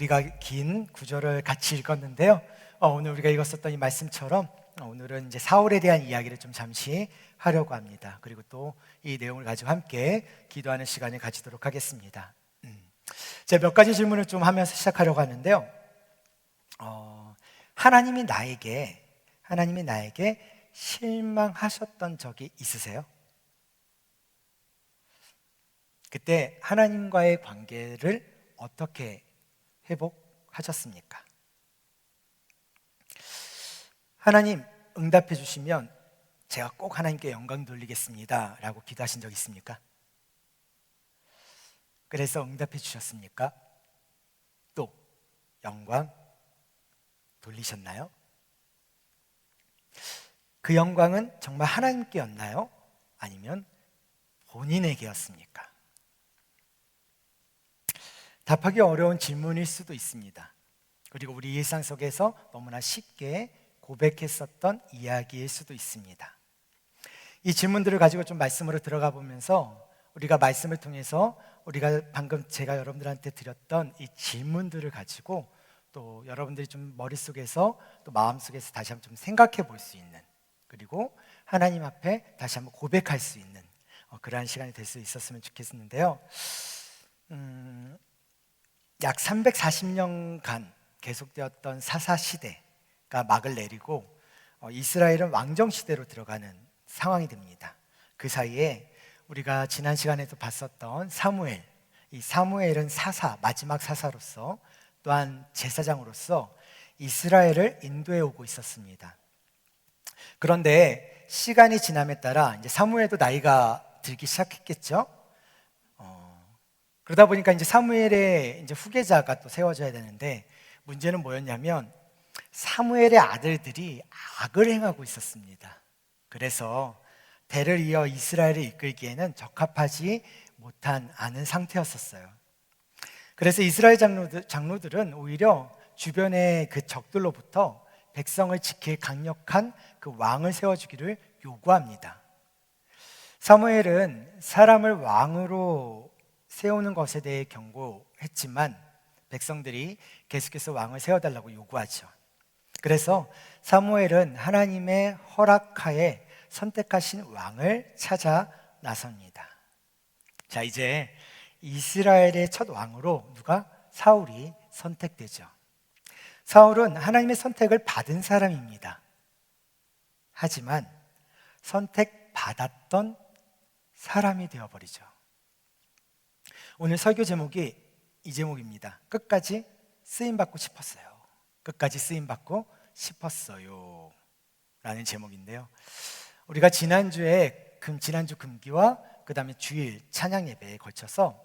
우리가 긴 구절을 같이 읽었는데요. 오늘 우리가 읽었었던 이 말씀처럼 오늘은 이제 사울에 대한 이야기를 좀 잠시 하려고 합니다. 그리고 또 이 내용을 가지고 함께 기도하는 시간을 가지도록 하겠습니다. 제가 몇 가지 질문을 좀 하면서 시작하려고 하는데요. 하나님이 나에게 실망하셨던 적이 있으세요? 그때 하나님과의 관계를 어떻게 회복하셨습니까? 하나님 응답해 주시면 제가 꼭 하나님께 영광 돌리겠습니다 라고 기도하신 적 있습니까? 그래서 응답해 주셨습니까? 또 영광 돌리셨나요? 그 영광은 정말 하나님께였나요? 아니면 본인에게였습니까? 답하기 어려운 질문일 수도 있습니다. 그리고 우리 일상 속에서 너무나 쉽게 고백했었던 이야기일 수도 있습니다. 이 질문들을 가지고 좀 말씀으로 들어가 보면서 우리가 말씀을 통해서 우리가 방금 제가 여러분들한테 드렸던 이 질문들을 가지고 또 여러분들이 좀 머릿속에서 또 마음속에서 다시 한번 좀 생각해 볼 수 있는, 그리고 하나님 앞에 다시 한번 고백할 수 있는 그러한 시간이 될 수 있었으면 좋겠는데요. 약 340년간 계속되었던 사사 시대가 막을 내리고 이스라엘은 왕정 시대로 들어가는 상황이 됩니다. 그 사이에 우리가 지난 시간에도 봤었던 사무엘, 이 사무엘은 마지막 사사로서 또한 제사장으로서 이스라엘을 인도해 오고 있었습니다. 그런데 시간이 지남에 따라 이제 사무엘도 나이가 들기 시작했겠죠. 그러다 보니까 이제 사무엘의 이제 후계자가 또 세워져야 되는데, 문제는 뭐였냐면 사무엘의 아들들이 악을 행하고 있었습니다. 그래서 대를 이어 이스라엘을 이끌기에는 적합하지 못한 않은 상태였었어요. 그래서 이스라엘 장로들은 오히려 주변의 그 적들로부터 백성을 지킬 강력한 그 왕을 세워주기를 요구합니다. 사무엘은 사람을 왕으로 세우는 것에 대해 경고했지만 백성들이 계속해서 왕을 세워달라고 요구하죠. 그래서 사무엘은 하나님의 허락하에 선택하신 왕을 찾아 나섭니다. 자, 이제 이스라엘의 첫 왕으로 사울이 선택되죠. 사울은 하나님의 선택을 받은 사람입니다. 하지만 선택받았던 사람이 되어버리죠. 오늘 설교 제목이 이 제목입니다. 끝까지 쓰임받고 싶었어요. 끝까지 쓰임받고 싶었어요 라는 제목인데요, 우리가 지난주 금기와 그 다음에 주일 찬양 예배에 걸쳐서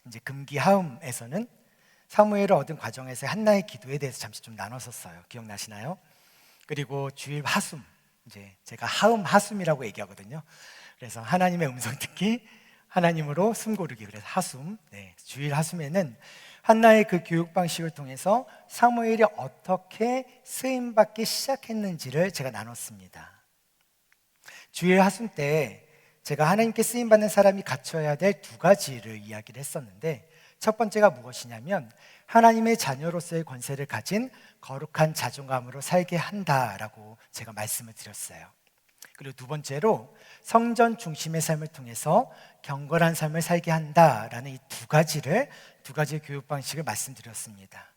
이제 금기 하음에서는 사무엘을 얻은 과정에서 한나의 기도에 대해서 잠시 좀 나눴었어요. 기억나시나요? 그리고 주일 하숨, 이제 제가 하숨이라고 얘기하거든요. 그래서 하나님의 음성 듣기, 하나님으로 숨 고르기, 그래서 하숨. 주일 하숨에는 한나의 그 교육 방식을 통해서 사무엘이 어떻게 쓰임받기 시작했는지를 제가 나눴습니다. 주일 하숨 때 제가 하나님께 쓰임받는 사람이 갖춰야 될 두 가지를 이야기를 했었는데, 첫 번째가 무엇이냐면 하나님의 자녀로서의 권세를 가진 거룩한 자존감으로 살게 한다라고 제가 말씀을 드렸어요. 그리고 두 번째로 성전 중심의 삶을 통해서 경건한 삶을 살게 한다라는 이 두 가지의 교육 방식을 말씀드렸습니다.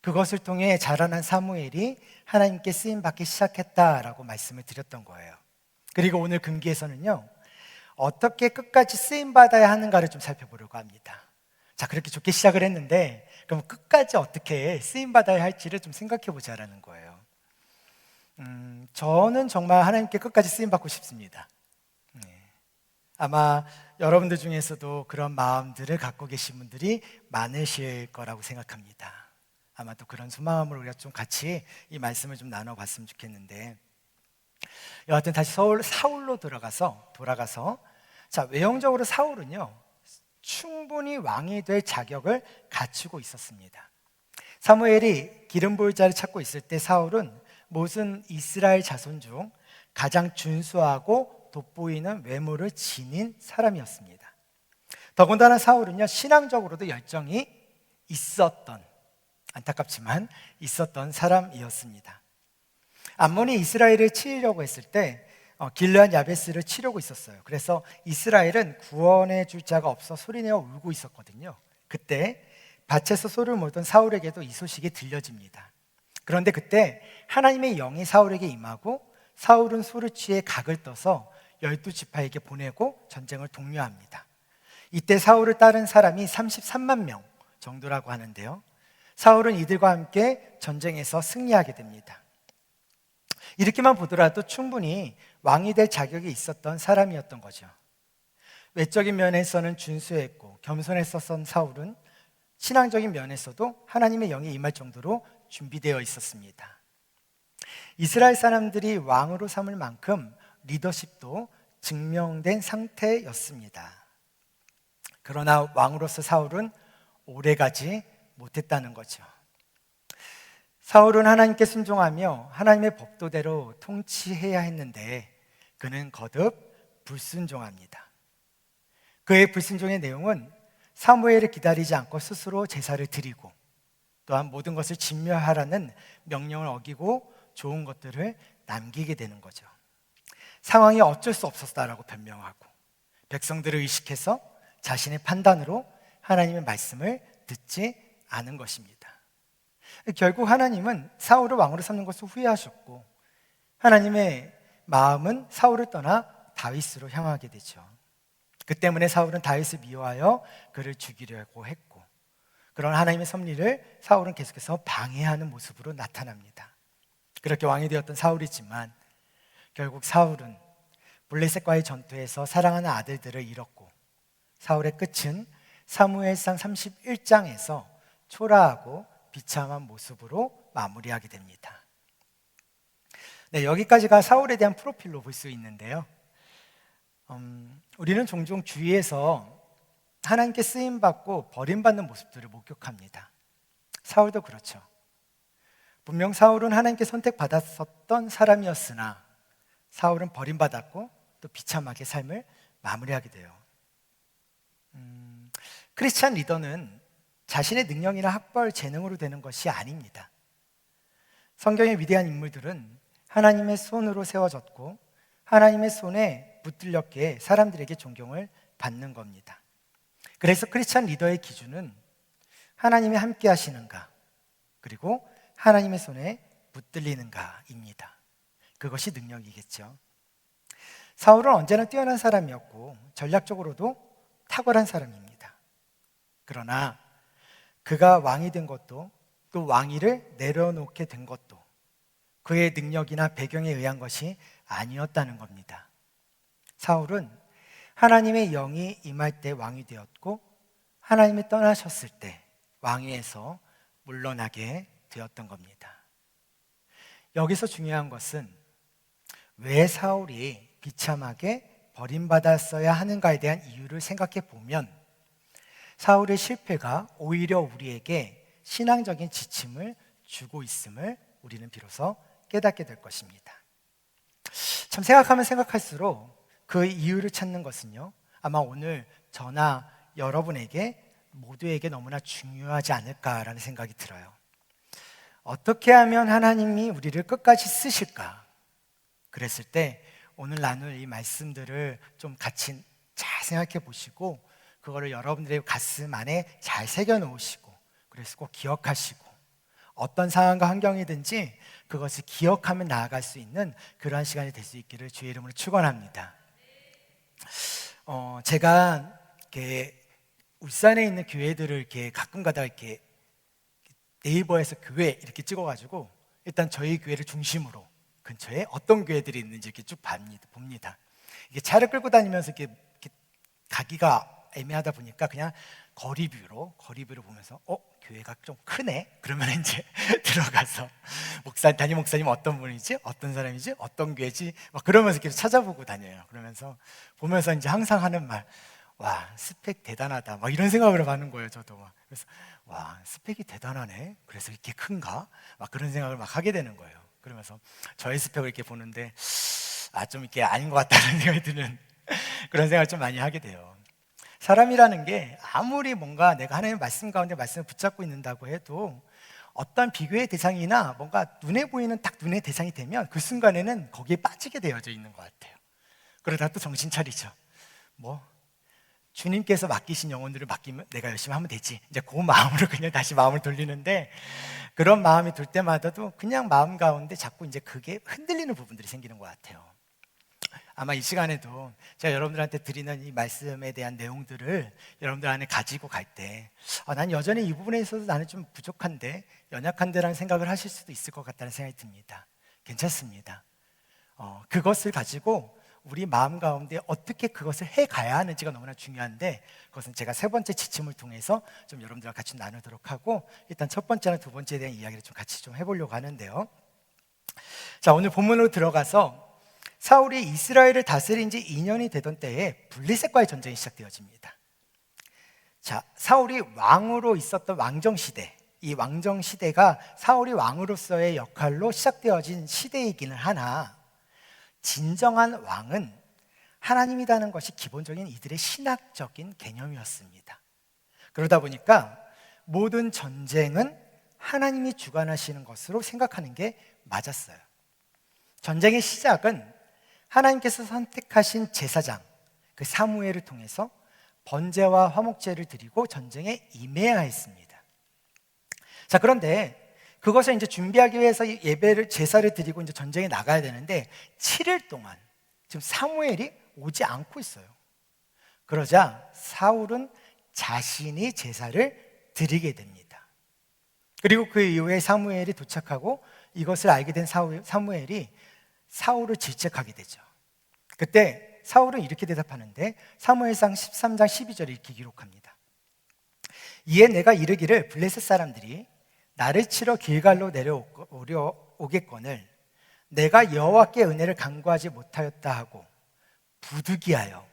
그것을 통해 자라난 사무엘이 하나님께 쓰임받기 시작했다라고 말씀을 드렸던 거예요. 그리고 오늘 금기에서는요, 어떻게 끝까지 쓰임받아야 하는가를 좀 살펴보려고 합니다. 자, 그렇게 좋게 시작을 했는데 그럼 끝까지 어떻게 쓰임받아야 할지를 좀 생각해 보자라는 거예요. 저는 정말 하나님께 끝까지 쓰임받고 싶습니다. 아마 여러분들 중에서도 그런 마음들을 갖고 계신 분들이 많으실 거라고 생각합니다. 아마 또 그런 소망으로 우리가 좀 같이 이 말씀을 좀 나눠봤으면 좋겠는데, 여하튼 다시 사울로 돌아가서 자, 외형적으로 사울은요 충분히 왕이 될 자격을 갖추고 있었습니다. 사무엘이 기름 부을 자를 찾고 있을 때 사울은 모든 이스라엘 자손 중 가장 준수하고 돋보이는 외모를 지닌 사람이었습니다. 더군다나 사울은요 신앙적으로도 열정이 있었던 안타깝지만 있었던 사람이었습니다. 암몬이 이스라엘을 치려고 했을 때 길르앗 야베스를 치려고 있었어요. 그래서 이스라엘은 구원해 줄 자가 없어 소리내어 울고 있었거든요. 그때 밭에서 소를 몰던 사울에게도 이 소식이 들려집니다. 그런데 그때 하나님의 영이 사울에게 임하고 사울은 소를 취해 각을 떠서 12지파에게 보내고 전쟁을 독려합니다. 이때 사울을 따른 사람이 33만 명 정도라고 하는데요. 사울은 이들과 함께 전쟁에서 승리하게 됩니다. 이렇게만 보더라도 충분히 왕이 될 자격이 있었던 사람이었던 거죠. 외적인 면에서는 준수했고 겸손했었던 사울은 신앙적인 면에서도 하나님의 영이 임할 정도로 준비되어 있었습니다. 이스라엘 사람들이 왕으로 삼을 만큼 리더십도 증명된 상태였습니다. 그러나 왕으로서 사울은 오래가지 못했다는 거죠. 사울은 하나님께 순종하며 하나님의 법도대로 통치해야 했는데 그는 거듭 불순종합니다. 그의 불순종의 내용은 사무엘을 기다리지 않고 스스로 제사를 드리고 또한 모든 것을 진멸하라는 명령을 어기고 좋은 것들을 남기게 되는 거죠. 상황이 어쩔 수 없었다라고 변명하고 백성들을 의식해서 자신의 판단으로 하나님의 말씀을 듣지 않은 것입니다. 결국 하나님은 사울을 왕으로 삼는 것을 후회하셨고 하나님의 마음은 사울을 떠나 다윗으로 향하게 되죠. 그 때문에 사울은 다윗을 미워하여 그를 죽이려고 했고 그런 하나님의 섭리를 사울은 계속해서 방해하는 모습으로 나타납니다. 그렇게 왕이 되었던 사울이지만 결국 사울은 블레셋과의 전투에서 사랑하는 아들들을 잃었고 사울의 끝은 사무엘상 31장에서 초라하고 비참한 모습으로 마무리하게 됩니다. 네, 여기까지가 사울에 대한 프로필로 볼 수 있는데요. 우리는 종종 주위에서 하나님께 쓰임받고 버림받는 모습들을 목격합니다. 사울도 그렇죠. 분명 사울은 하나님께 선택받았었던 사람이었으나 사울은 버림받았고 또 비참하게 삶을 마무리하게 돼요. 크리스찬 리더는 자신의 능력이나 학벌, 재능으로 되는 것이 아닙니다. 성경의 위대한 인물들은 하나님의 손으로 세워졌고 하나님의 손에 붙들렸기에 사람들에게 존경을 받는 겁니다. 그래서 크리스찬 리더의 기준은 하나님이 함께 하시는가 그리고 하나님의 손에 붙들리는가입니다. 그것이 능력이겠죠. 사울은 언제나 뛰어난 사람이었고 전략적으로도 탁월한 사람입니다. 그러나 그가 왕이 된 것도 또 왕위를 내려놓게 된 것도 그의 능력이나 배경에 의한 것이 아니었다는 겁니다. 사울은 하나님의 영이 임할 때 왕이 되었고 하나님이 떠나셨을 때 왕위에서 물러나게 되었던 겁니다. 여기서 중요한 것은 왜 사울이 비참하게 버림받았어야 하는가에 대한 이유를 생각해 보면 사울의 실패가 오히려 우리에게 신앙적인 지침을 주고 있음을 우리는 비로소 깨닫게 될 것입니다. 참 생각하면 생각할수록 그 이유를 찾는 것은요, 아마 오늘 저나 여러분에게 모두에게 너무나 중요하지 않을까라는 생각이 들어요. 어떻게 하면 하나님이 우리를 끝까지 쓰실까? 그랬을 때 오늘 나눌 이 말씀들을 좀 같이 잘 생각해 보시고 그거를 여러분들의 가슴 안에 잘 새겨 놓으시고 그래서 꼭 기억하시고 어떤 상황과 환경이든지 그것을 기억하며 나아갈 수 있는 그러한 시간이 될 수 있기를 주의 이름으로 축원합니다. 제가 이렇게 울산에 있는 교회들을 이렇게 가끔 가다가 이렇게 네이버에서 교회 이렇게 찍어가지고 일단 저희 교회를 중심으로 근처에 어떤 교회들이 있는지 이렇게 쭉 봅니다. 이게 차를 끌고 다니면서 이렇게 가기가 애매하다 보니까 그냥 거리뷰로 보면서 교회가 좀 크네? 그러면 이제 들어가서 담임 목사님 어떤 분이지? 어떤 사람이지? 어떤 교회지? 막 그러면서 계속 찾아보고 다녀요. 그러면서 보면서 이제 항상 하는 말, 와, 스펙 대단하다. 막 이런 생각을 하는 거예요, 저도. 막. 그래서 와, 스펙이 대단하네. 그래서 이렇게 큰가? 막 그런 생각을 막 하게 되는 거예요. 그러면서 저의 스펙을 이렇게 보는데 좀 이렇게 아닌 것 같다는 생각이 드는 그런 생각을 좀 많이 하게 돼요. 사람이라는 게 아무리 뭔가 내가 하나님의 말씀 가운데 말씀을 붙잡고 있는다고 해도 어떤 비교의 대상이나 뭔가 눈에 보이는 딱 눈의 대상이 되면 그 순간에는 거기에 빠지게 되어져 있는 것 같아요. 그러다 또 정신 차리죠. 뭐 주님께서 맡기신 영혼들을 맡기면 내가 열심히 하면 되지. 이제 그 마음으로 그냥 다시 마음을 돌리는데, 그런 마음이 들 때마다도 그냥 마음 가운데 자꾸 이제 그게 흔들리는 부분들이 생기는 것 같아요. 아마 이 시간에도 제가 여러분들한테 드리는 이 말씀에 대한 내용들을 여러분들 안에 가지고 갈 때, 난 여전히 이 부분에 있어서 나는 좀 부족한데, 연약한데라는 생각을 하실 수도 있을 것 같다는 생각이 듭니다. 괜찮습니다. 그것을 가지고 우리 마음 가운데 어떻게 그것을 해가야 하는지가 너무나 중요한데, 그것은 제가 세 번째 지침을 통해서 좀 여러분들과 같이 나누도록 하고, 일단 첫 번째나 두 번째에 대한 이야기를 좀 같이 좀 해보려고 하는데요. 자, 오늘 본문으로 들어가서 사울이 이스라엘을 다스린 지 2년이 되던 때에 블레셋과의 전쟁이 시작되어집니다. 자, 사울이 왕으로 있었던 왕정시대, 이 왕정시대가 사울이 왕으로서의 역할로 시작되어진 시대이기는 하나, 진정한 왕은 하나님이라는 것이 기본적인 이들의 신학적인 개념이었습니다. 그러다 보니까 모든 전쟁은 하나님이 주관하시는 것으로 생각하는 게 맞았어요. 전쟁의 시작은 하나님께서 선택하신 제사장, 그 사무엘을 통해서 번제와 화목제를 드리고 전쟁에 임해야 했습니다. 자, 그런데 그것을 이제 준비하기 위해서 예배를, 제사를 드리고 이제 전쟁에 나가야 되는데 7일 동안 지금 사무엘이 오지 않고 있어요. 그러자 사울은 자신이 제사를 드리게 됩니다. 그리고 그 이후에 사무엘이 도착하고 이것을 알게 된 사무엘이 사울을 질책하게 되죠. 그때 사울은 이렇게 대답하는데, 사무엘상 13장 12절에 이렇게 기록합니다. 이에 내가 이르기를 블레셋 사람들이 나를 치러 길갈로 내려오겠거늘 내가 여호와께 은혜를 간구하지 못하였다 하고 부득이하여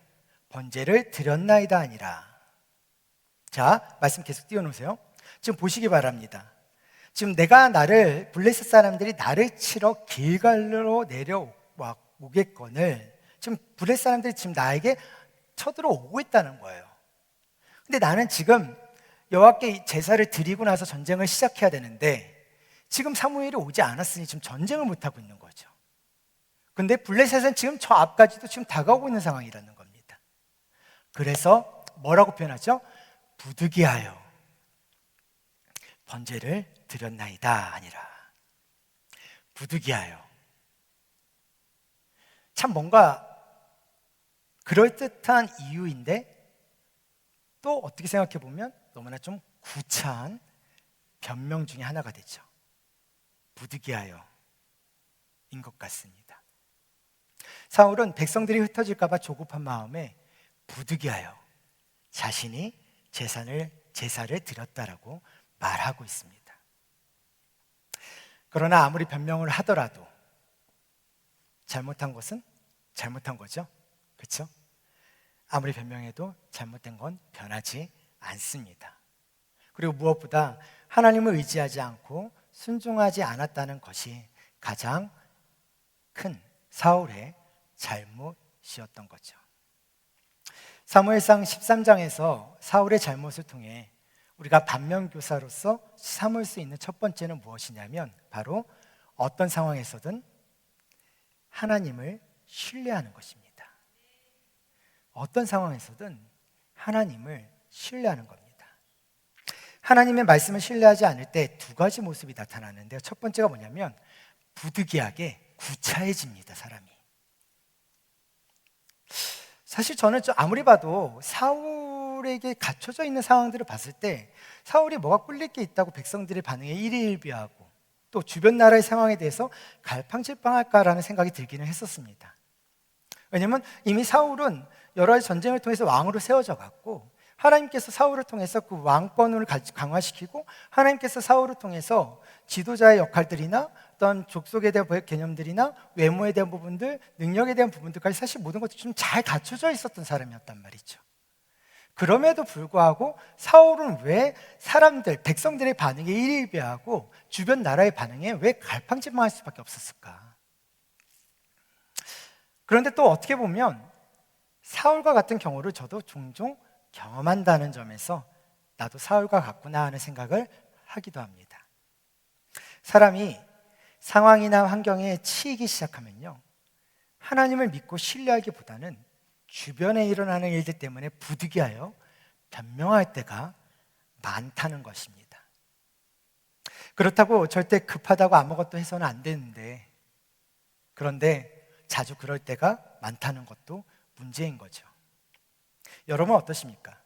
번제를 드렸나이다 하니라. 자, 말씀 계속 띄워놓으세요. 지금 보시기 바랍니다. 지금 블레셋 사람들이 나를 치러 길갈로 내려오겠거늘, 지금 블레셋 사람들이 지금 나에게 쳐들어오고 있다는 거예요. 근데 나는 지금 여호와께 제사를 드리고 나서 전쟁을 시작해야 되는데 지금 사무엘이 오지 않았으니 지금 전쟁을 못하고 있는 거죠. 근데 블레셋은 지금 저 앞까지도 지금 다가오고 있는 상황이라는 겁니다. 그래서 뭐라고 표현하죠? 부득이하여 번제를 드렸나이다 아니라. 부득이하여. 참 뭔가 그럴듯한 이유인데 또 어떻게 생각해 보면 너무나 좀 구차한 변명 중에 하나가 되죠. 부득이하여 인 것 같습니다. 사울은 백성들이 흩어질까 봐 조급한 마음에 부득이하여 자신이 제사를 드렸다라고 말하고 있습니다. 그러나 아무리 변명을 하더라도 잘못한 것은 잘못한 거죠. 그렇죠? 아무리 변명해도 잘못된 건 변하지 않습니다. 그리고 무엇보다 하나님을 의지하지 않고 순종하지 않았다는 것이 가장 큰 사울의 잘못이었던 거죠. 사무엘상 13장에서 사울의 잘못을 통해 우리가 반면교사로서 삼을 수 있는 첫 번째는 무엇이냐면 바로 어떤 상황에서든 하나님을 신뢰하는 것입니다. 어떤 상황에서든 하나님을 신뢰하는 겁니다. 하나님의 말씀을 신뢰하지 않을 때 두 가지 모습이 나타나는데요. 첫 번째가 뭐냐면 부득이하게 구차해집니다, 사람이. 사실 저는 아무리 봐도 사울에게 갇혀져 있는 상황들을 봤을 때 사울이 뭐가 꿀릴 게 있다고 백성들의 반응에 일희일비하고 또 주변 나라의 상황에 대해서 갈팡질팡할까라는 생각이 들기는 했었습니다. 왜냐하면 이미 사울은 여러 가지 전쟁을 통해서 왕으로 세워져 갔고 하나님께서 사울을 통해서 그 왕권을 강화시키고 하나님께서 사울을 통해서 지도자의 역할들이나 어떤 족속에 대한 개념들이나 외모에 대한 부분들, 능력에 대한 부분들까지 사실 모든 것들이 좀 잘 갖춰져 있었던 사람이었단 말이죠. 그럼에도 불구하고 사울은 왜 백성들의 반응에 일희일비하고 주변 나라의 반응에 왜 갈팡질팡할 수밖에 없었을까? 그런데 또 어떻게 보면 사울과 같은 경우를 저도 종종 경험한다는 점에서 나도 사울과 같구나 하는 생각을 하기도 합니다. 사람이 상황이나 환경에 치이기 시작하면요, 하나님을 믿고 신뢰하기보다는 주변에 일어나는 일들 때문에 부득이하여 변명할 때가 많다는 것입니다. 그렇다고 절대 급하다고 아무것도 해서는 안 되는데, 그런데 자주 그럴 때가 많다는 것도 문제인 거죠. 여러분 어떠십니까?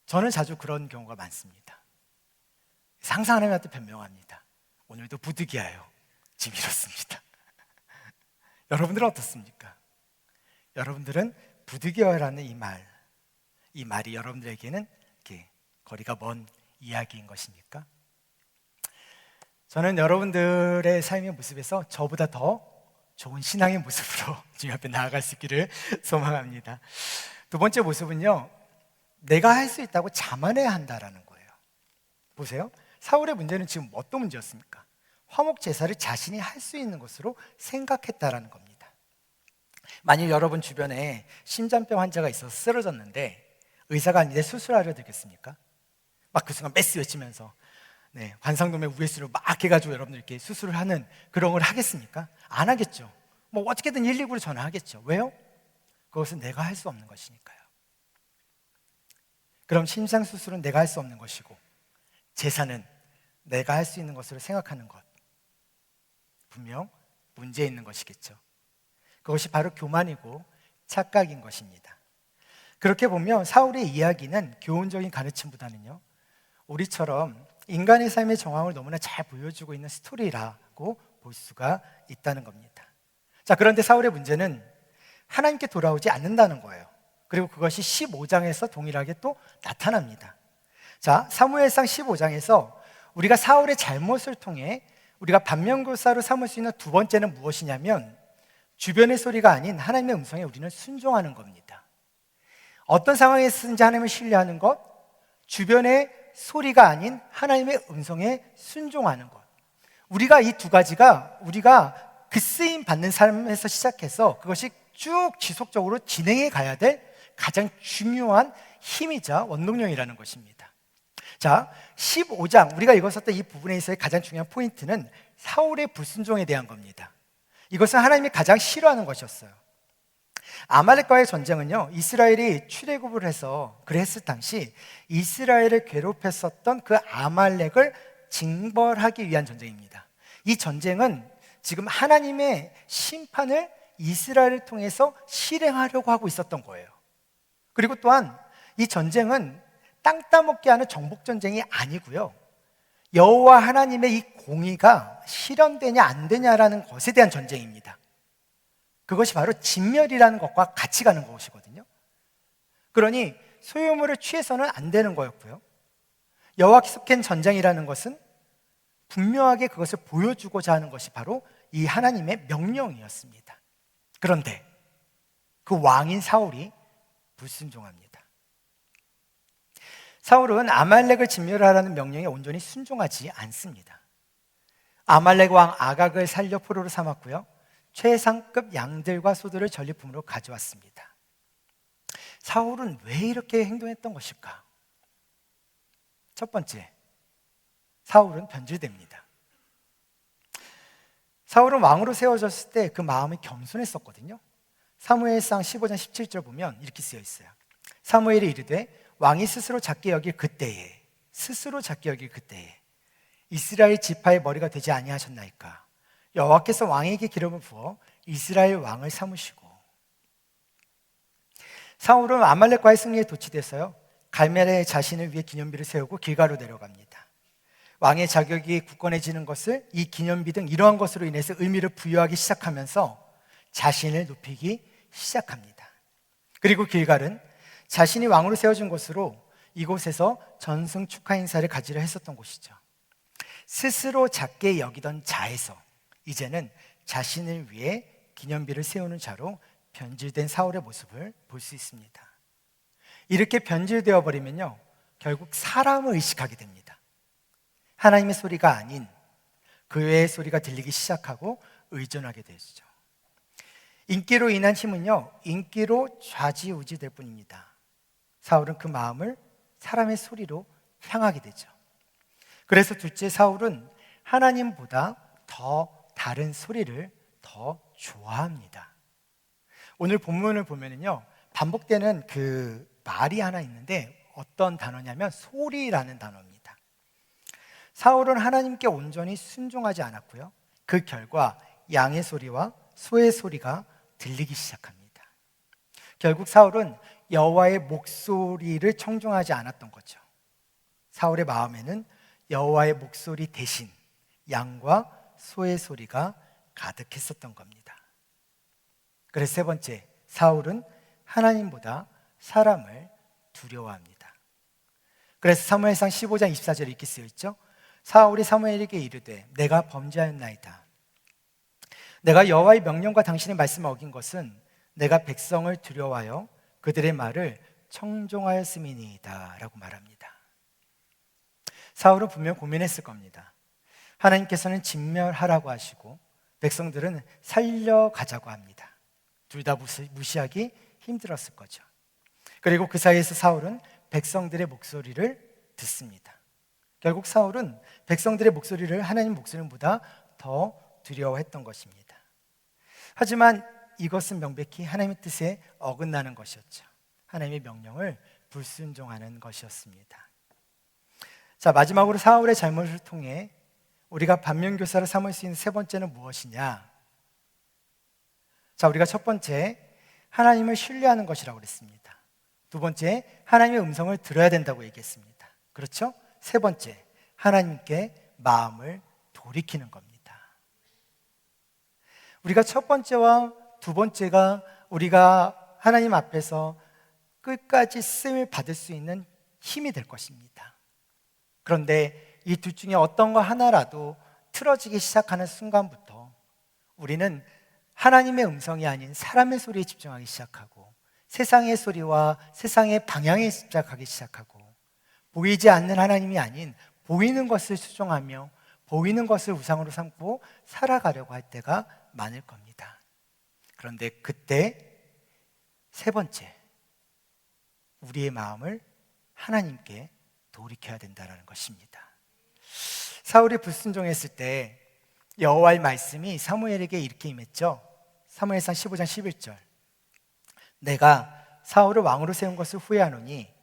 저는 자주 그런 경우가 많습니다. 상상 하나님한테 변명합니다. 오늘도 부득이하여 지금 이렇습니다. 여러분들은 어떻습니까? 여러분들은 부득이하여라는 이 말이 여러분들에게는 이렇게 거리가 먼 이야기인 것입니까? 저는 여러분들의 삶의 모습에서 저보다 더 좋은 신앙의 모습으로 주님 앞에 나아갈 수 있기를 소망합니다. 두 번째 모습은요, 내가 할 수 있다고 자만해야 한다라는 거예요. 보세요. 사울의 문제는 지금 어떤 문제였습니까? 화목 제사를 자신이 할 수 있는 것으로 생각했다라는 겁니다. 만일 여러분 주변에 심장병 환자가 있어서 쓰러졌는데 의사가 아닌데 수술하려 들겠습니까? 막 그 순간 메스 외치면서 관상동맥 우회수를 막 해가지고 여러분들 이렇게 수술을 하는 그런 걸 하겠습니까? 안 하겠죠. 뭐 어떻게든 119로 전화하겠죠. 왜요? 그것은 내가 할 수 없는 것이니까요. 그럼 심장수술은 내가 할 수 없는 것이고 제사는 내가 할 수 있는 것으로 생각하는 것, 분명 문제 있는 것이겠죠. 그것이 바로 교만이고 착각인 것입니다. 그렇게 보면 사울의 이야기는 교훈적인 가르침보다는요, 우리처럼 인간의 삶의 정황을 너무나 잘 보여주고 있는 스토리라고 볼 수가 있다는 겁니다. 자, 그런데 사울의 문제는 하나님께 돌아오지 않는다는 거예요. 그리고 그것이 15장에서 동일하게 또 나타납니다. 자, 사무엘상 15장에서 우리가 사울의 잘못을 통해 우리가 반면교사로 삼을 수 있는 두 번째는 무엇이냐면, 주변의 소리가 아닌 하나님의 음성에 우리는 순종하는 겁니다. 어떤 상황에서든지 하나님을 신뢰하는 것, 주변의 소리가 아닌 하나님의 음성에 순종하는 것. 우리가 이 두 가지가 우리가 그 쓰임 받는 삶에서 시작해서 그것이 쭉 지속적으로 진행해 가야 될 가장 중요한 힘이자 원동력이라는 것입니다. 자, 15장 우리가 읽었었던 이 부분에 있어의 가장 중요한 포인트는 사울의 불순종에 대한 겁니다. 이것은 하나님이 가장 싫어하는 것이었어요. 아말렉과의 전쟁은요, 이스라엘이 출애굽을 해서 그랬을 당시 이스라엘을 괴롭혔었던 그 아말렉을 징벌하기 위한 전쟁입니다. 이 전쟁은 지금 하나님의 심판을 이스라엘을 통해서 실행하려고 하고 있었던 거예요. 그리고 또한 이 전쟁은 땅 따먹게 하는 정복 전쟁이 아니고요, 여호와 하나님의 이 공의가 실현되냐 안 되냐라는 것에 대한 전쟁입니다. 그것이 바로 진멸이라는 것과 같이 가는 것이거든요. 그러니 소유물을 취해서는 안 되는 거였고요, 여호와께서 전쟁이라는 것은 분명하게 그것을 보여주고자 하는 것이 바로 이 하나님의 명령이었습니다. 그런데 그 왕인 사울이 불순종합니다. 사울은 아말렉을 진멸하라는 명령에 온전히 순종하지 않습니다. 아말렉 왕 아각을 살려 포로로 삼았고요, 최상급 양들과 소들을 전리품으로 가져왔습니다. 사울은 왜 이렇게 행동했던 것일까? 첫 번째, 사울은 변질됩니다. 사울은 왕으로 세워졌을 때 그 마음이 겸손했었거든요. 사무엘상 15장 17절 보면 이렇게 쓰여 있어요. 사무엘이 이르되 왕이 스스로 작게 여길 그때에 이스라엘 지파의 머리가 되지 아니하셨나이까? 여호와께서 왕에게 기름을 부어 이스라엘 왕을 삼으시고. 사울은 아말렉과의 승리에 도취돼서요, 갈멜에 자신을 위해 기념비를 세우고 길가로 내려갑니다. 왕의 자격이 굳건해지는 것을 이 기념비 등 이러한 것으로 인해서 의미를 부여하기 시작하면서 자신을 높이기 시작합니다. 그리고 길갈은 자신이 왕으로 세워진 곳으로 이곳에서 전승 축하 행사를 가지려 했었던 곳이죠. 스스로 작게 여기던 자에서 이제는 자신을 위해 기념비를 세우는 자로 변질된 사울의 모습을 볼 수 있습니다. 이렇게 변질되어 버리면요, 결국 사람을 의식하게 됩니다. 하나님의 소리가 아닌 그 외의 소리가 들리기 시작하고 의존하게 되죠. 인기로 인한 힘은요, 인기로 좌지우지될 뿐입니다. 사울은 그 마음을 사람의 소리로 향하게 되죠. 그래서 둘째 사울은 하나님보다 더 다른 소리를 더 좋아합니다. 오늘 본문을 보면은요, 반복되는 그 말이 하나 있는데 어떤 단어냐면 소리라는 단어입니다. 사울은 하나님께 온전히 순종하지 않았고요. 그 결과 양의 소리와 소의 소리가 들리기 시작합니다. 결국 사울은 여호와의 목소리를 청종하지 않았던 거죠. 사울의 마음에는 여호와의 목소리 대신 양과 소의 소리가 가득했었던 겁니다. 그래서 세 번째, 사울은 하나님보다 사람을 두려워합니다. 그래서 사무엘상 15장 24절에 이렇게 쓰여 있죠. 사울이 사무엘에게 이르되 내가 범죄하였나이다. 내가 여호와의 명령과 당신의 말씀을 어긴 것은 내가 백성을 두려워하여 그들의 말을 청종하였음이니이다 라고 말합니다. 사울은 분명 고민했을 겁니다. 하나님께서는 진멸하라고 하시고 백성들은 살려가자고 합니다. 둘 다 무시하기 힘들었을 거죠. 그리고 그 사이에서 사울은 백성들의 목소리를 듣습니다. 결국 사울은 백성들의 목소리를 하나님 목소리보다 더 두려워했던 것입니다. 하지만 이것은 명백히 하나님의 뜻에 어긋나는 것이었죠. 하나님의 명령을 불순종하는 것이었습니다. 자, 마지막으로 사울의 잘못을 통해 우리가 반면교사를 삼을 수 있는 세 번째는 무엇이냐? 자, 우리가 첫 번째, 하나님을 신뢰하는 것이라고 그랬습니다. 두 번째, 하나님의 음성을 들어야 된다고 얘기했습니다. 그렇죠? 세 번째, 하나님께 마음을 돌이키는 겁니다. 우리가 첫 번째와 두 번째가 우리가 하나님 앞에서 끝까지 쓰임을 받을 수 있는 힘이 될 것입니다. 그런데 이 둘 중에 어떤 거 하나라도 틀어지기 시작하는 순간부터 우리는 하나님의 음성이 아닌 사람의 소리에 집중하기 시작하고 세상의 소리와 세상의 방향에 집착하기 시작하고 보이지 않는 하나님이 아닌 보이는 것을 수종하며 보이는 것을 우상으로 삼고 살아가려고 할 때가 많을 겁니다. 그런데 그때 세 번째, 우리의 마음을 하나님께 돌이켜야 된다는 것입니다. 사울이 불순종했을 때 여호와의 말씀이 사무엘에게 이렇게 임했죠. 사무엘상 15장 11절, 내가 사울을 왕으로 세운 것을 후회하노니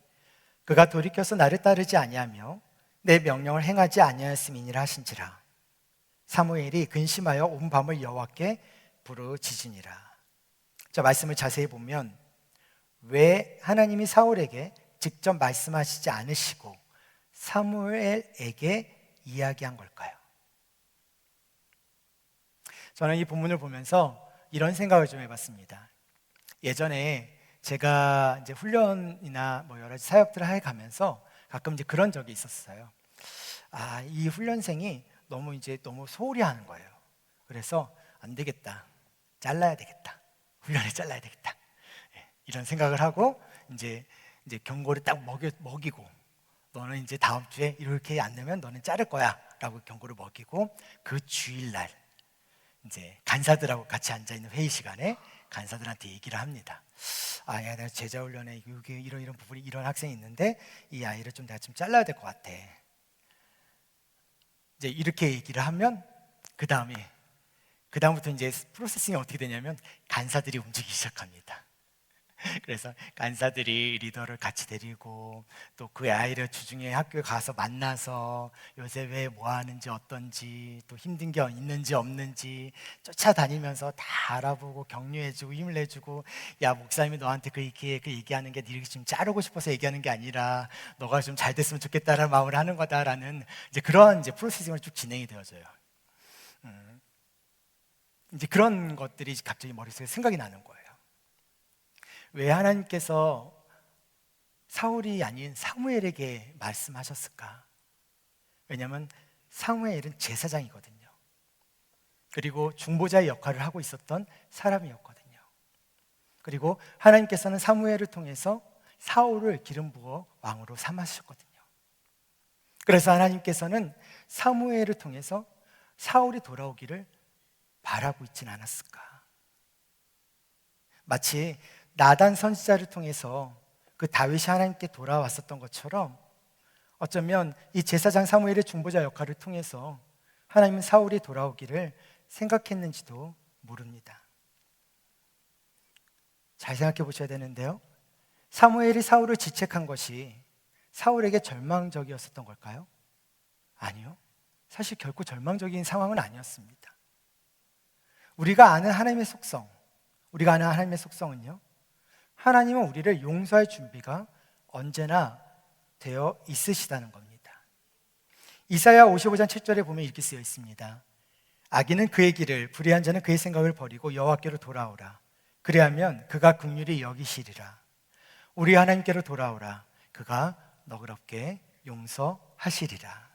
그가 돌이켜서 나를 따르지 아니하며 내 명령을 행하지 아니하였음이니라 하신지라. 사무엘이 근심하여 온 밤을 여호와께 부르짖으니라. 자, 말씀을 자세히 보면 왜 하나님이 사울에게 직접 말씀하시지 않으시고 사무엘에게 이야기한 걸까요? 저는 이 본문을 보면서 이런 생각을 좀 해봤습니다. 예전에 제가 이제 훈련이나 뭐 여러 가지 사역들을 해가면서 가끔 이제 그런 적이 있었어요. 이 훈련생이 너무 소홀히 하는 거예요. 그래서 안 되겠다, 잘라야 되겠다, 훈련을 잘라야 되겠다, 이런 생각을 하고 이제 경고를 딱 먹이고, 너는 이제 다음 주에 이렇게 안 되면 너는 자를 거야라고 경고를 먹이고, 그 주일날 이제 간사들하고 같이 앉아 있는 회의 시간에 간사들한테 얘기를 합니다. 야, 내가 제자 훈련에 이런 부분이 이런 학생이 있는데 이 아이를 내가 좀 잘라야 될 것 같아. 이제 이렇게 얘기를 하면 그다음부터 이제 프로세싱이 어떻게 되냐면 간사들이 움직이기 시작합니다. 그래서 간사들이 리더를 같이 데리고 또 그 아이를 주중에 학교에 가서 만나서 요새 왜 뭐 하는지 어떤지 또 힘든 게 있는지 없는지 쫓아다니면서 다 알아보고 격려해주고 힘을 내주고, 야, 목사님이 너한테 그 얘기하는 게 네가 지금 자르고 싶어서 얘기하는 게 아니라 너가 좀 잘 됐으면 좋겠다라는 마음을 하는 거다라는 이제 그런 프로세싱을 쭉 진행이 되어져요. 이제 그런 것들이 갑자기 머릿속에 생각이 나는 거예요. 왜 하나님께서 사울이 아닌 사무엘에게 말씀하셨을까? 왜냐하면 사무엘은 제사장이거든요. 그리고 중보자의 역할을 하고 있었던 사람이었거든요. 그리고 하나님께서는 사무엘을 통해서 사울을 기름 부어 왕으로 삼으셨거든요. 그래서 하나님께서는 사무엘을 통해서 사울이 돌아오기를 바라고 있진 않았을까? 마치 나단 선지자를 통해서 그 다윗이 하나님께 돌아왔었던 것처럼 어쩌면 이 제사장 사무엘의 중보자 역할을 통해서 하나님은 사울이 돌아오기를 생각했는지도 모릅니다. 잘 생각해 보셔야 되는데요, 사무엘이 사울을 지책한 것이 사울에게 절망적이었었던 걸까요? 아니요, 사실 결코 절망적인 상황은 아니었습니다. 우리가 아는 하나님의 속성은요, 하나님은 우리를 용서할 준비가 언제나 되어 있으시다는 겁니다. 이사야 55장 7절에 보면 이렇게 쓰여 있습니다. 악인은 그의 길을, 불의한 자는 그의 생각을 버리고 여호와께로 돌아오라. 그리하면 그가 긍휼히 여기시리라. 우리 하나님께로 돌아오라. 그가 너그럽게 용서하시리라.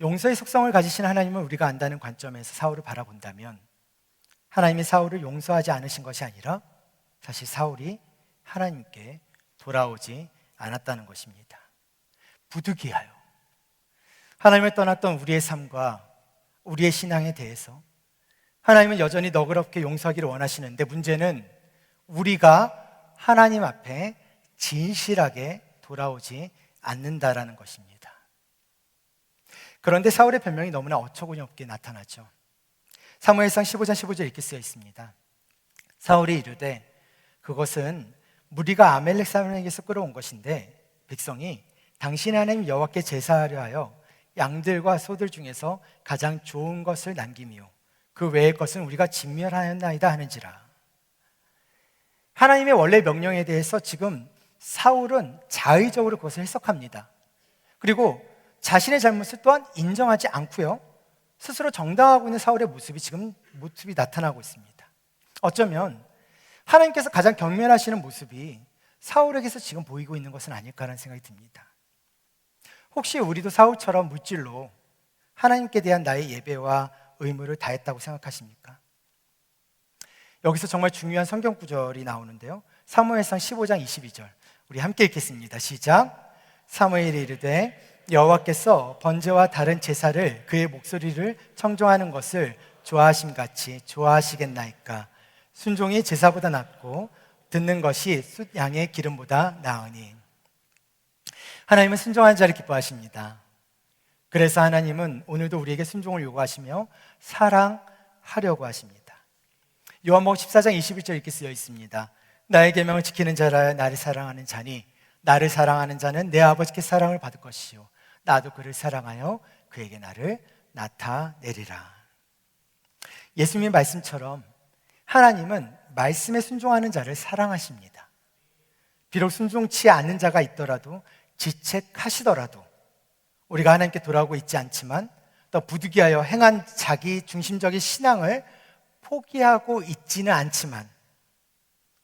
용서의 속성을 가지신 하나님을 우리가 안다는 관점에서 사울을 바라본다면, 하나님이 사울을 용서하지 않으신 것이 아니라 사실 사울이 하나님께 돌아오지 않았다는 것입니다. 부득이하여 하나님을 떠났던 우리의 삶과 우리의 신앙에 대해서 하나님은 여전히 너그럽게 용서하기를 원하시는데, 문제는 우리가 하나님 앞에 진실하게 돌아오지 않는다라는 것입니다. 그런데 사울의 변명이 너무나 어처구니 없게 나타나죠. 사무엘상 15장 15절 이렇게 쓰여 있습니다. 사울이 이르되 그것은 무리가 아멜렉 사람에게서 끌어온 것인데 백성이 당신의 하나님 여호와께 제사하려 하여 양들과 소들 중에서 가장 좋은 것을 남김이요 그 외의 것은 우리가 진멸하였나이다 하는지라. 하나님의 원래 명령에 대해서 지금 사울은 자의적으로 그것을 해석합니다. 그리고 자신의 잘못을 또한 인정하지 않고요, 스스로 정당하고 있는 사울의 모습이 나타나고 있습니다. 어쩌면 하나님께서 가장 경멸하시는 모습이 사울에게서 지금 보이고 있는 것은 아닐까라는 생각이 듭니다. 혹시 우리도 사울처럼 물질로 하나님께 대한 나의 예배와 의무를 다했다고 생각하십니까? 여기서 정말 중요한 성경 구절이 나오는데요, 사무엘상 15장 22절 우리 함께 읽겠습니다. 시작. 사무엘이 이르되 여호와께서 번제와 다른 제사를 그의 목소리를 청종하는 것을 좋아하심같이 좋아하시겠나이까. 순종이 제사보다 낫고 듣는 것이 숫 양의 기름보다 나으니. 하나님은 순종하는 자를 기뻐하십니다. 그래서 하나님은 오늘도 우리에게 순종을 요구하시며 사랑하려고 하십니다. 요한복음 14장 21절 이렇게 쓰여 있습니다. 나의 계명을 지키는 자라 나를 사랑하는 자니 나를 사랑하는 자는 내 아버지께 사랑을 받을 것이요 나도 그를 사랑하여 그에게 나를 나타내리라. 예수님의 말씀처럼 하나님은 말씀에 순종하는 자를 사랑하십니다. 비록 순종치 않는 자가 있더라도, 지책하시더라도 우리가 하나님께 돌아오고 있지 않지만 또 부득이하여 행한 자기 중심적인 신앙을 포기하고 있지는 않지만,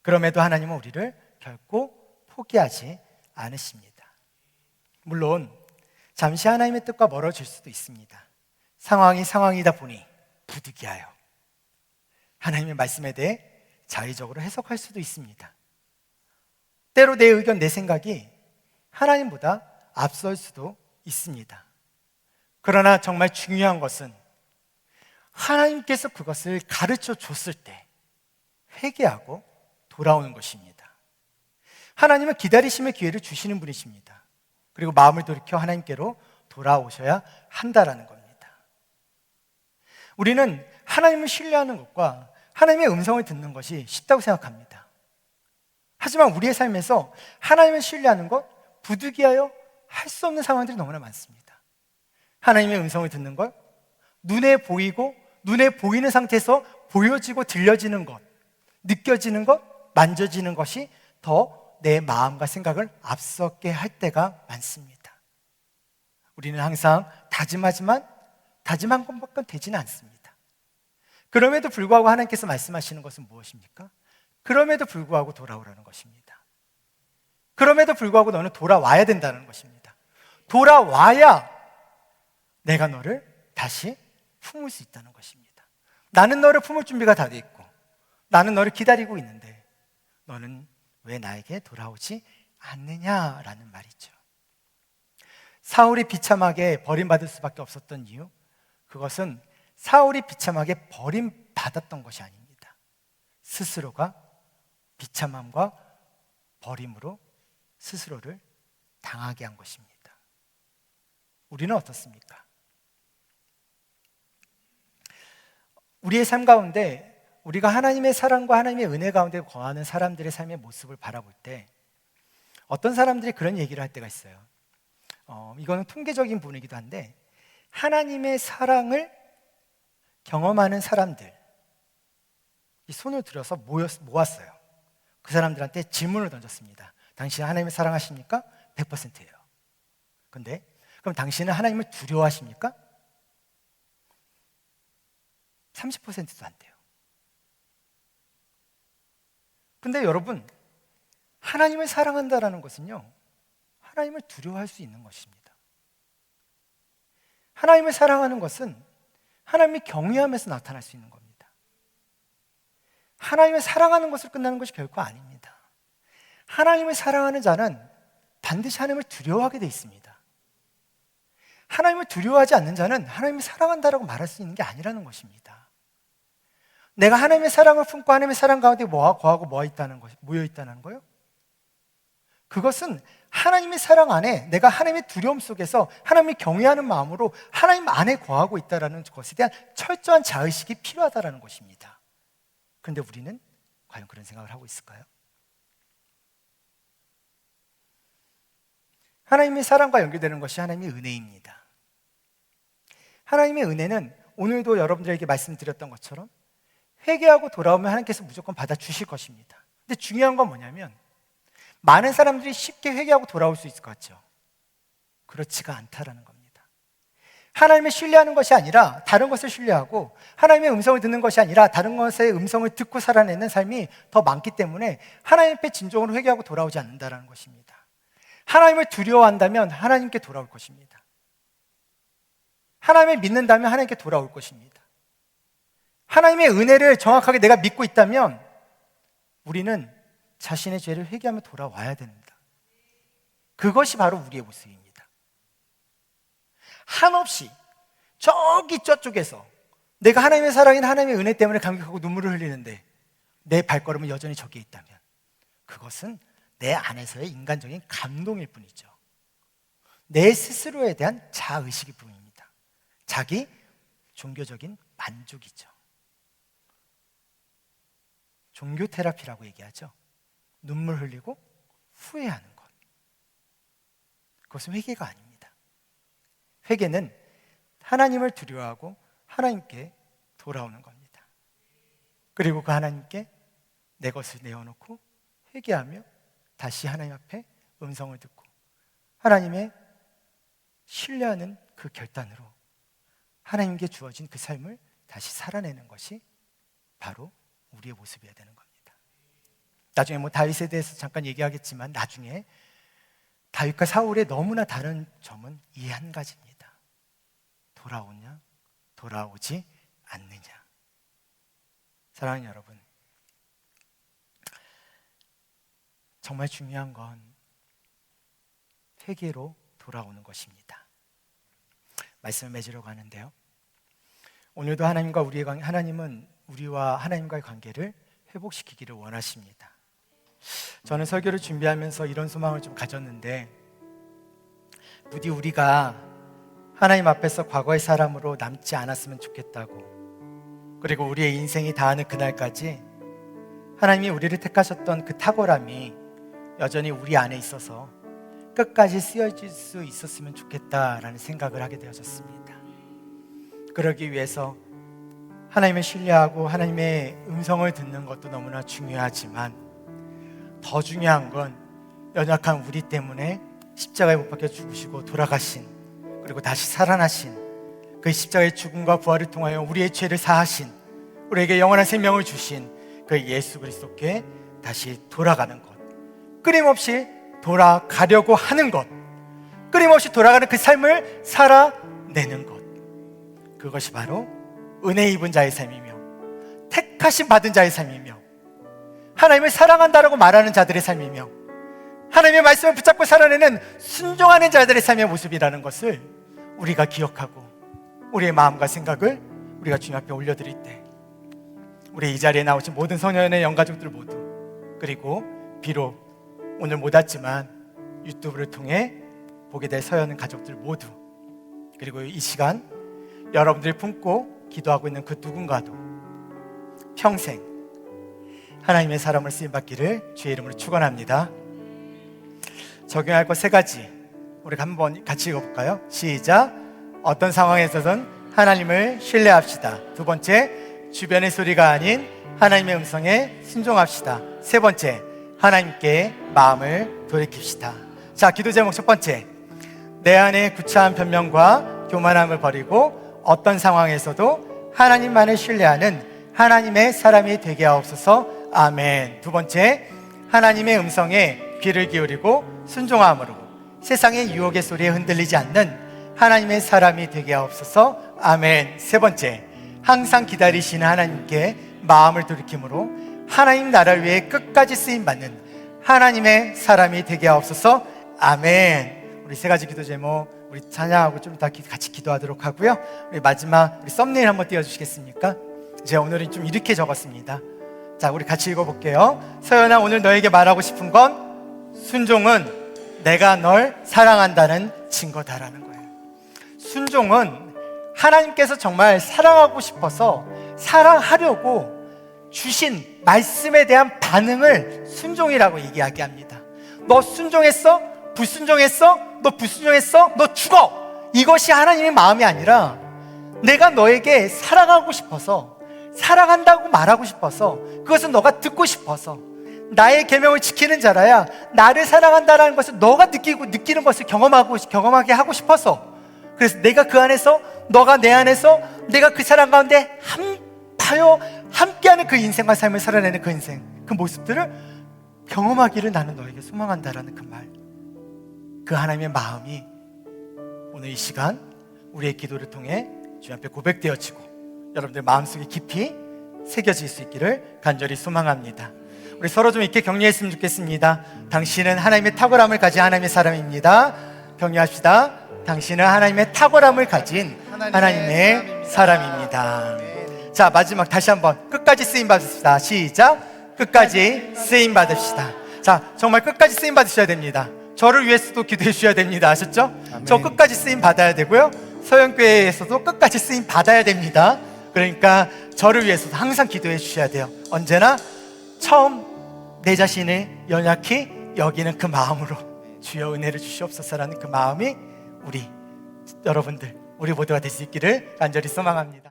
그럼에도 하나님은 우리를 결코 포기하지 않으십니다. 물론 잠시 하나님의 뜻과 멀어질 수도 있습니다. 상황이 상황이다 보니 부득이하여 하나님의 말씀에 대해 자의적으로 해석할 수도 있습니다. 때로 내 의견, 내 생각이 하나님보다 앞설 수도 있습니다. 그러나 정말 중요한 것은 하나님께서 그것을 가르쳐 줬을 때 회개하고 돌아오는 것입니다. 하나님은 기다리심의 기회를 주시는 분이십니다. 그리고 마음을 돌이켜 하나님께로 돌아오셔야 한다라는 겁니다. 우리는 하나님을 신뢰하는 것과 하나님의 음성을 듣는 것이 쉽다고 생각합니다. 하지만 우리의 삶에서 하나님을 신뢰하는 것, 부득이하여 할 수 없는 상황들이 너무나 많습니다. 하나님의 음성을 듣는 것, 눈에 보이고 눈에 보이는 상태에서 보여지고 들려지는 것, 느껴지는 것, 만져지는 것이 더 내 마음과 생각을 앞서게 할 때가 많습니다. 우리는 항상 다짐하지만 다짐한 것밖에 되지는 않습니다. 그럼에도 불구하고 하나님께서 말씀하시는 것은 무엇입니까? 그럼에도 불구하고 돌아오라는 것입니다. 그럼에도 불구하고 너는 돌아와야 된다는 것입니다. 돌아와야 내가 너를 다시 품을 수 있다는 것입니다. 나는 너를 품을 준비가 다 돼 있고 나는 너를 기다리고 있는데 너는 왜 나에게 돌아오지 않느냐라는 말이죠. 사울이 비참하게 버림받을 수밖에 없었던 이유, 그것은 사울이 비참하게 버림받았던 것이 아닙니다. 스스로가 비참함과 버림으로 스스로를 당하게 한 것입니다. 우리는 어떻습니까? 우리의 삶 가운데 우리가 하나님의 사랑과 하나님의 은혜 가운데 거하는 사람들의 삶의 모습을 바라볼 때 어떤 사람들이 그런 얘기를 할 때가 있어요. 이거는 통계적인 부분이기도 한데 하나님의 사랑을 경험하는 사람들 이 손을 들어서 모았어요. 그 사람들한테 질문을 던졌습니다. 당신은 하나님을 사랑하십니까? 100%예요. 근데 그럼 당신은 하나님을 두려워하십니까? 30%도 안 돼요. 근데 여러분, 하나님을 사랑한다라는 것은요, 하나님을 두려워할 수 있는 것입니다. 하나님을 사랑하는 것은 하나님이 경외하면서 나타날 수 있는 겁니다. 하나님을 사랑하는 것을 끝나는 것이 결코 아닙니다. 하나님을 사랑하는 자는 반드시 하나님을 두려워하게 돼 있습니다. 하나님을 두려워하지 않는 자는 하나님을 사랑한다라고 말할 수 있는 게 아니라는 것입니다. 내가 하나님의 사랑을 품고 하나님의 사랑 가운데 거하고 모여 있다는 거예요? 그것은 하나님의 사랑 안에 내가 하나님의 두려움 속에서 하나님을 경외하는 마음으로 하나님 안에 거하고 있다는 것에 대한 철저한 자의식이 필요하다는 것입니다. 그런데 우리는 과연 그런 생각을 하고 있을까요? 하나님의 사랑과 연결되는 것이 하나님의 은혜입니다. 하나님의 은혜는 오늘도 여러분들에게 말씀드렸던 것처럼 회개하고 돌아오면 하나님께서 무조건 받아주실 것입니다. 근데 중요한 건 뭐냐면 많은 사람들이 쉽게 회개하고 돌아올 수 있을 것 같죠? 그렇지가 않다라는 겁니다. 하나님을 신뢰하는 것이 아니라 다른 것을 신뢰하고 하나님의 음성을 듣는 것이 아니라 다른 것의 음성을 듣고 살아내는 삶이 더 많기 때문에 하나님 앞에 진정으로 회개하고 돌아오지 않는다는 것입니다. 하나님을 두려워한다면 하나님께 돌아올 것입니다. 하나님을 믿는다면 하나님께 돌아올 것입니다. 하나님의 은혜를 정확하게 내가 믿고 있다면 우리는 자신의 죄를 회개하며 돌아와야 됩니다. 그것이 바로 우리의 모습입니다. 한없이 저쪽에서 내가 하나님의 사랑이나 하나님의 은혜 때문에 감격하고 눈물을 흘리는데 내 발걸음은 여전히 저기에 있다면 그것은 내 안에서의 인간적인 감동일 뿐이죠. 내 스스로에 대한 자의식일 뿐입니다. 자기 종교적인 만족이죠. 종교 테라피라고 얘기하죠. 눈물 흘리고 후회하는 것. 그것은 회개가 아닙니다. 회개는 하나님을 두려워하고 하나님께 돌아오는 겁니다. 그리고 그 하나님께 내 것을 내어놓고 회개하며 다시 하나님 앞에 음성을 듣고 하나님의 신뢰하는 그 결단으로 하나님께 주어진 그 삶을 다시 살아내는 것이 바로 우리의 모습이어야 되는 겁니다. 나중에 다윗에 대해서 잠깐 얘기하겠지만 나중에 다윗과 사울의 너무나 다른 점은 이 한 가지입니다. 돌아오냐 돌아오지 않느냐. 사랑하는 여러분, 정말 중요한 건 회개로 돌아오는 것입니다. 말씀을 맺으려고 하는데요, 오늘도 하나님은 우리와 하나님과의 관계를 회복시키기를 원하십니다. 저는 설교를 준비하면서 이런 소망을 좀 가졌는데, 부디 우리가 하나님 앞에서 과거의 사람으로 남지 않았으면 좋겠다고, 그리고 우리의 인생이 다하는 그날까지 하나님이 우리를 택하셨던 그 탁월함이 여전히 우리 안에 있어서 끝까지 쓰여질 수 있었으면 좋겠다라는 생각을 하게 되어졌습니다. 그러기 위해서 하나님을 신뢰하고 하나님의 음성을 듣는 것도 너무나 중요하지만 더 중요한 건 연약한 우리 때문에 십자가에 못 박혀 죽으시고 돌아가신, 그리고 다시 살아나신 그 십자가의 죽음과 부활을 통하여 우리의 죄를 사하신, 우리에게 영원한 생명을 주신 그 예수 그리스도께 다시 돌아가는 것, 끊임없이 돌아가려고 하는 것, 끊임없이 돌아가는 그 삶을 살아내는 것, 그것이 바로 은혜 입은 자의 삶이며 택하심 받은 자의 삶이며 하나님을 사랑한다라고 말하는 자들의 삶이며 하나님의 말씀을 붙잡고 살아내는 순종하는 자들의 삶의 모습이라는 것을 우리가 기억하고 우리의 마음과 생각을 우리가 주님 앞에 올려드릴 때, 우리 이 자리에 나오신 모든 성년의 영가족들 모두, 그리고 비록 오늘 못 왔지만 유튜브를 통해 보게 될 서연은 가족들 모두, 그리고 이 시간 여러분들이 품고 기도하고 있는 그 누군가도 평생 하나님의 사람을 쓰임받기를 주의 이름으로 축원합니다. 적용할 것 3가지 우리가 한번 같이 읽어볼까요? 시작. 어떤 상황에서든 하나님을 신뢰합시다. 2번째, 주변의 소리가 아닌 하나님의 음성에 순종합시다. 3번째, 하나님께 마음을 돌이킵시다. 자, 기도 제목 1번째, 내 안에 구차한 변명과 교만함을 버리고 어떤 상황에서도 하나님만을 신뢰하는 하나님의 사람이 되게 하옵소서. 아멘. 2번째, 하나님의 음성에 귀를 기울이고 순종함으로 세상의 유혹의 소리에 흔들리지 않는 하나님의 사람이 되게 하옵소서. 아멘. 3번째, 항상 기다리시는 하나님께 마음을 돌이킴으로 하나님 나라를 위해 끝까지 쓰임받는 하나님의 사람이 되게 하옵소서. 아멘. 우리 3가지 기도 제목 우리 찬양하고 좀 이따 같이 기도하도록 하고요. 우리 마지막 우리 썸네일 한번 띄워주시겠습니까? 제가 오늘은 좀 이렇게 적었습니다. 자, 우리 같이 읽어볼게요. 서연아, 오늘 너에게 말하고 싶은 건 순종은 내가 널 사랑한다는 증거다라는 거예요. 순종은 하나님께서 정말 사랑하고 싶어서 사랑하려고 주신 말씀에 대한 반응을 순종이라고 이야기합니다. 너 순종했어? 불순종했어? 너 불순종했어? 너 죽어! 이것이 하나님의 마음이 아니라 내가 너에게 사랑하고 싶어서, 사랑한다고 말하고 싶어서, 그것은 너가 듣고 싶어서, 나의 계명을 지키는 자라야 나를 사랑한다는 것을 너가 느끼는 것을 경험하게 하고 싶어서, 그래서 내가 그 안에서, 너가 내 안에서, 내가 그 사랑 가운데 함께하는 그 인생과 삶을 살아내는 그 인생, 그 모습들을 경험하기를 나는 너에게 소망한다라는 그 말, 그 하나님의 마음이 오늘 이 시간 우리의 기도를 통해 주님 앞에 고백되어지고 여러분들 마음속에 깊이 새겨질 수 있기를 간절히 소망합니다. 우리 서로 좀 이렇게 격려했으면 좋겠습니다. 당신은 하나님의 탁월함을 가진 하나님의 사람입니다. 격려합시다. 당신은 하나님의 탁월함을 가진 하나님의 사람입니다. 자, 마지막 다시 한번 끝까지 쓰임 받읍시다. 시작. 끝까지 쓰임 받읍시다. 자, 정말 끝까지 쓰임 받으셔야 됩니다. 저를 위해서도 기도해 주셔야 됩니다. 아셨죠? 아멘. 저 끝까지 쓰임 받아야 되고요, 서영교회에서도 끝까지 쓰임 받아야 됩니다. 그러니까 저를 위해서도 항상 기도해 주셔야 돼요. 언제나 처음 내 자신을 연약히 여기는 그 마음으로 주여 은혜를 주시옵소서라는 그 마음이 우리 여러분들, 우리 모두가 될 수 있기를 간절히 소망합니다.